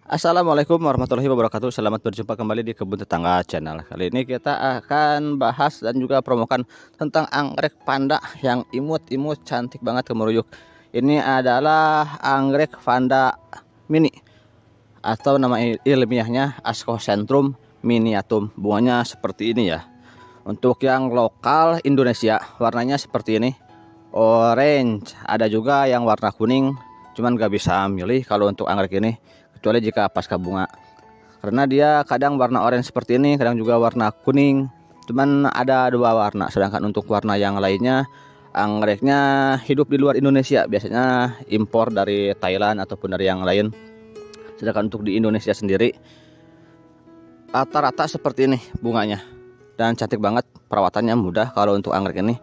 Assalamualaikum warahmatullahi wabarakatuh. Selamat berjumpa kembali di Kebun Tetangga Channel. Kali ini kita akan bahas dan juga promokan tentang anggrek panda yang imut-imut, cantik banget kemuruyuk. Ini adalah anggrek panda mini atau nama ilmiahnya Ascocentrum miniatum. Bunganya seperti ini ya. Untuk yang lokal Indonesia warnanya seperti ini, orange. Ada juga yang warna kuning, cuman gak bisa milih kalau untuk anggrek ini, kecuali jika pasca bunga, karena dia kadang warna orange seperti ini, kadang juga warna kuning, cuman ada dua warna. Sedangkan untuk warna yang lainnya, anggreknya hidup di luar Indonesia, biasanya impor dari Thailand ataupun dari yang lain. Sedangkan untuk di Indonesia sendiri rata-rata seperti ini bunganya, dan cantik banget. Perawatannya mudah. Kalau untuk anggrek ini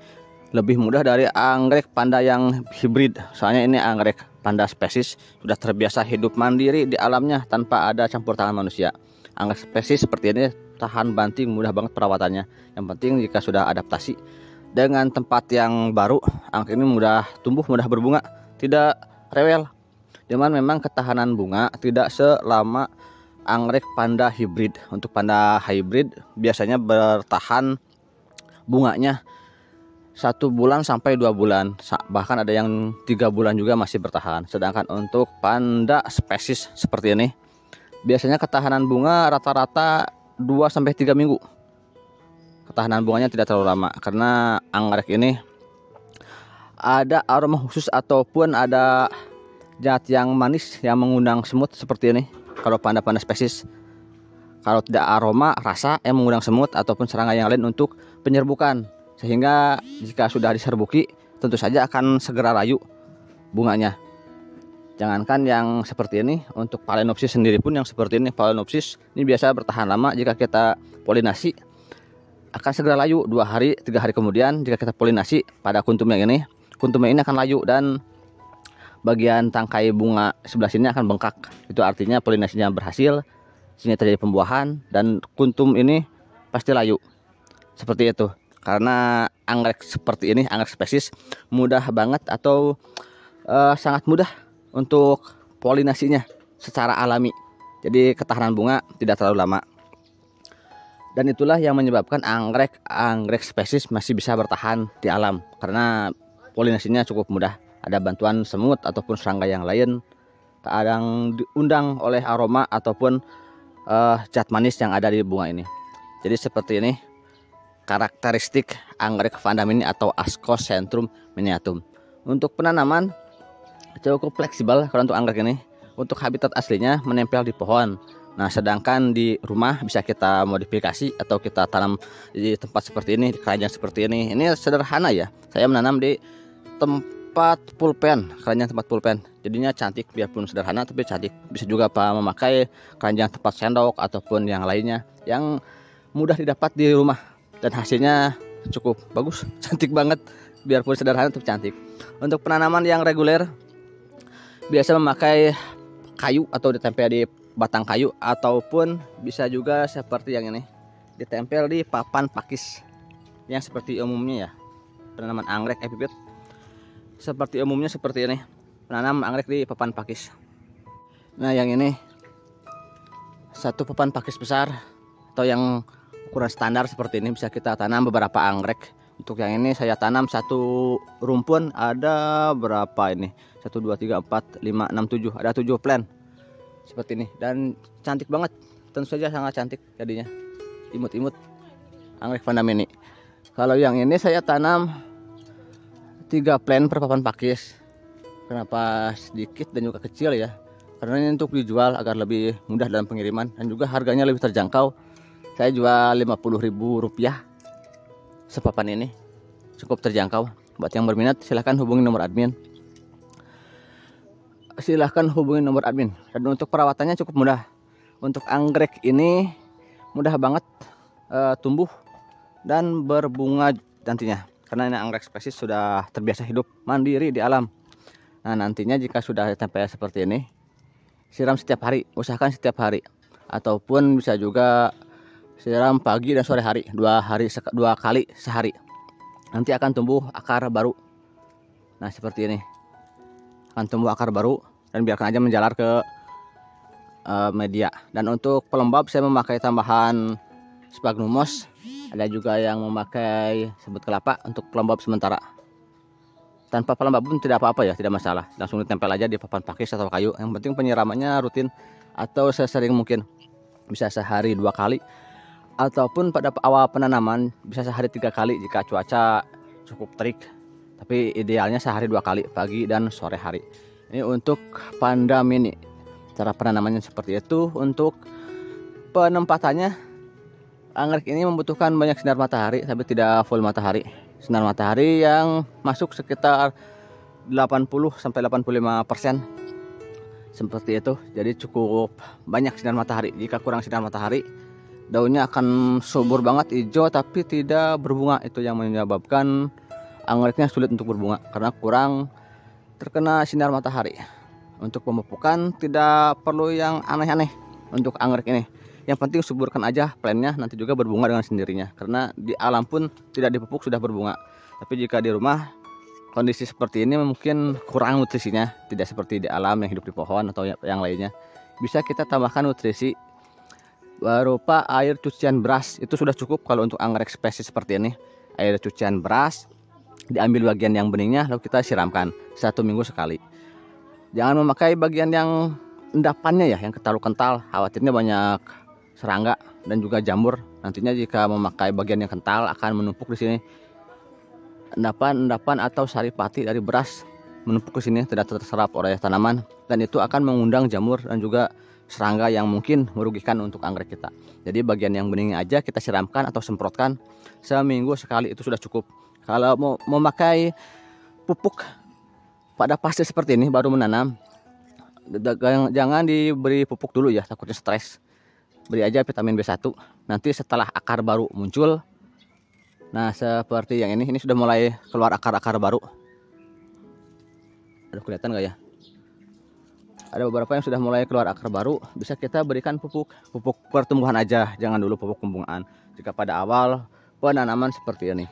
lebih mudah dari anggrek panda yang hibrid, soalnya ini anggrek panda spesies sudah terbiasa hidup mandiri di alamnya tanpa ada campur tangan manusia. Anggrek spesies seperti ini tahan banting, mudah banget perawatannya. Yang penting jika sudah adaptasi dengan tempat yang baru, anggrek ini mudah tumbuh, mudah berbunga, tidak rewel. Cuman memang ketahanan bunga tidak selama anggrek panda hibrid. Untuk panda hibrid biasanya bertahan bunganya 1 bulan sampai 2 bulan, bahkan ada yang 3 bulan juga masih bertahan. Sedangkan untuk panda spesies seperti ini biasanya ketahanan bunga rata-rata 2 sampai 3 minggu. Ketahanan bunganya tidak terlalu lama karena anggrek ini ada aroma khusus ataupun ada zat yang manis yang mengundang semut seperti ini. Kalau panda-panda spesies, kalau tidak aroma, rasa yang mengundang semut ataupun serangga yang lain untuk penyerbukan, sehingga jika sudah diserbuki tentu saja akan segera layu bunganya. Jangankan yang seperti ini, untuk Phalaenopsis sendiri pun yang seperti ini, Phalaenopsis ini biasa bertahan lama. Jika kita polinasi akan segera layu 2 hari 3 hari kemudian. Jika kita polinasi pada kuntum yang ini, kuntum yang ini akan layu dan bagian tangkai bunga sebelah sini akan bengkak. Itu artinya polinasinya berhasil, sini terjadi pembuahan dan kuntum ini pasti layu. Seperti itu. Karena anggrek seperti ini, anggrek spesies, mudah banget atau sangat mudah untuk polinasinya secara alami. Jadi ketahanan bunga tidak terlalu lama. Dan itulah yang menyebabkan anggrek spesies masih bisa bertahan di alam, karena polinasinya cukup mudah. Ada bantuan semut ataupun serangga yang lain, kadang diundang oleh aroma ataupun zat manis yang ada di bunga ini. Jadi seperti ini karakteristik anggrek panda mini atau Ascocentrum miniatum. Untuk penanaman cukup fleksibel kalau untuk anggrek ini. Untuk habitat aslinya menempel di pohon. Nah, sedangkan di rumah bisa kita modifikasi atau kita tanam di tempat seperti ini, di keranjang seperti ini. Ini sederhana ya. Saya menanam di tempat pulpen, keranjang tempat pulpen. Jadinya cantik, biarpun sederhana tapi cantik. Bisa juga memakai keranjang tempat sendok ataupun yang lainnya yang mudah didapat di rumah. Dan hasilnya cukup bagus, cantik banget, biarpun sederhana tapi cantik. Untuk penanaman yang reguler biasa memakai kayu atau ditempel di batang kayu, ataupun bisa juga seperti yang ini, ditempel di papan pakis yang seperti umumnya ya. Penanaman anggrek epipit seperti umumnya seperti ini, menanam anggrek di papan pakis. Nah, yang ini satu papan pakis besar atau yang ukuran standar seperti ini bisa kita tanam beberapa anggrek. Untuk yang ini saya tanam satu rumpun ada berapa ini? 1 2 3 4 5 6 7, ada 7 plant seperti ini, dan cantik banget. Tentu saja sangat cantik jadinya, imut-imut anggrek panda mini. Kalau yang ini saya tanam 3 plant per papan pakis. Kenapa sedikit dan juga kecil ya? Karena ini untuk dijual agar lebih mudah dalam pengiriman dan juga harganya lebih terjangkau. Saya jual Rp50.000 sepapan ini, cukup terjangkau. Buat yang berminat silahkan hubungi nomor admin. Dan untuk perawatannya cukup mudah. Untuk anggrek ini mudah banget tumbuh dan berbunga nantinya, karena ini anggrek spesies sudah terbiasa hidup mandiri di alam. Nah, nantinya jika sudah sampai seperti ini, siram setiap hari, usahakan setiap hari, ataupun bisa juga siram pagi dan sore hari, 2 kali sehari. Nanti akan tumbuh akar baru. Nah, seperti ini akan tumbuh akar baru, dan biarkan aja menjalar ke media. Dan untuk pelembab saya memakai tambahan sphagnum moss. Ada juga yang memakai sebut kelapa untuk pelembab sementara. Tanpa pelembab pun tidak apa-apa ya, tidak masalah. Langsung ditempel aja di papan pakis atau kayu. Yang penting penyiramannya rutin atau sesering mungkin. Bisa sehari 2 kali. Ataupun pada awal penanaman bisa sehari 3 kali jika cuaca cukup terik. Tapi idealnya sehari 2 kali, pagi dan sore hari. Ini untuk panda mini. Cara penanamannya seperti itu. Untuk penempatannya, anggrek ini membutuhkan banyak sinar matahari, tapi tidak full matahari. Sinar matahari yang masuk sekitar 80-85%. Seperti itu. Jadi cukup banyak sinar matahari. Jika kurang sinar matahari, daunnya akan subur banget hijau tapi tidak berbunga. Itu yang menyebabkan anggreknya sulit untuk berbunga karena kurang terkena sinar matahari. Untuk pemupukan tidak perlu yang aneh-aneh untuk anggrek ini. Yang penting suburkan aja plannya, nanti juga berbunga dengan sendirinya. Karena di alam pun tidak dipupuk sudah berbunga. Tapi jika di rumah kondisi seperti ini mungkin kurang nutrisinya, tidak seperti di alam yang hidup di pohon atau yang lainnya. Bisa kita tambahkan nutrisi berupa air cucian beras. Itu sudah cukup kalau untuk anggrek spesies seperti ini. Air cucian beras, diambil bagian yang beningnya lalu kita siramkan 1 minggu sekali. Jangan memakai bagian yang endapannya ya, yang terlalu kental, khawatirnya banyak serangga dan juga jamur. Nantinya jika memakai bagian yang kental akan menumpuk di sini. Endapan atau saripati dari beras menumpuk di sini, tidak terserap oleh tanaman dan itu akan mengundang jamur dan juga serangga yang mungkin merugikan untuk anggrek kita. Jadi bagian yang beningnya aja kita siramkan atau semprotkan 1 minggu sekali, itu sudah cukup. Kalau mau memakai pupuk pada fase seperti ini baru menanam, jangan diberi pupuk dulu ya, takutnya stres. Beri aja vitamin B1. Nanti setelah akar baru muncul, nah seperti yang ini sudah mulai keluar akar-akar baru. Aduh, kelihatan nggak ya? Ada beberapa yang sudah mulai keluar akar baru, bisa kita berikan pupuk pertumbuhan aja, jangan dulu pupuk pembungaan. Jika pada awal penanaman seperti ini,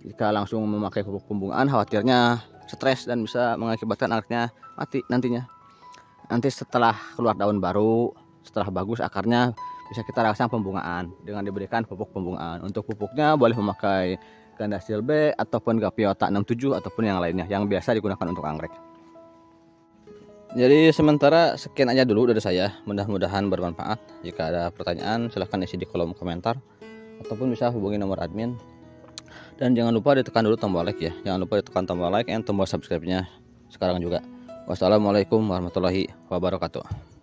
jika langsung memakai pupuk pembungaan, khawatirnya stres dan bisa mengakibatkan anggreknya mati nantinya. Nanti setelah keluar daun baru, setelah bagus akarnya, bisa kita rangsang pembungaan dengan diberikan pupuk pembungaan. Untuk pupuknya boleh memakai Gandasil B ataupun Gapiota 67 ataupun yang lainnya yang biasa digunakan untuk anggrek. Jadi sementara sekian aja dulu dari saya, mudah-mudahan bermanfaat. Jika ada pertanyaan silahkan isi di kolom komentar ataupun bisa hubungi nomor admin. Dan jangan lupa ditekan dulu tombol like ya, jangan lupa ditekan tombol like dan tombol subscribe-nya sekarang juga. Wassalamualaikum warahmatullahi wabarakatuh.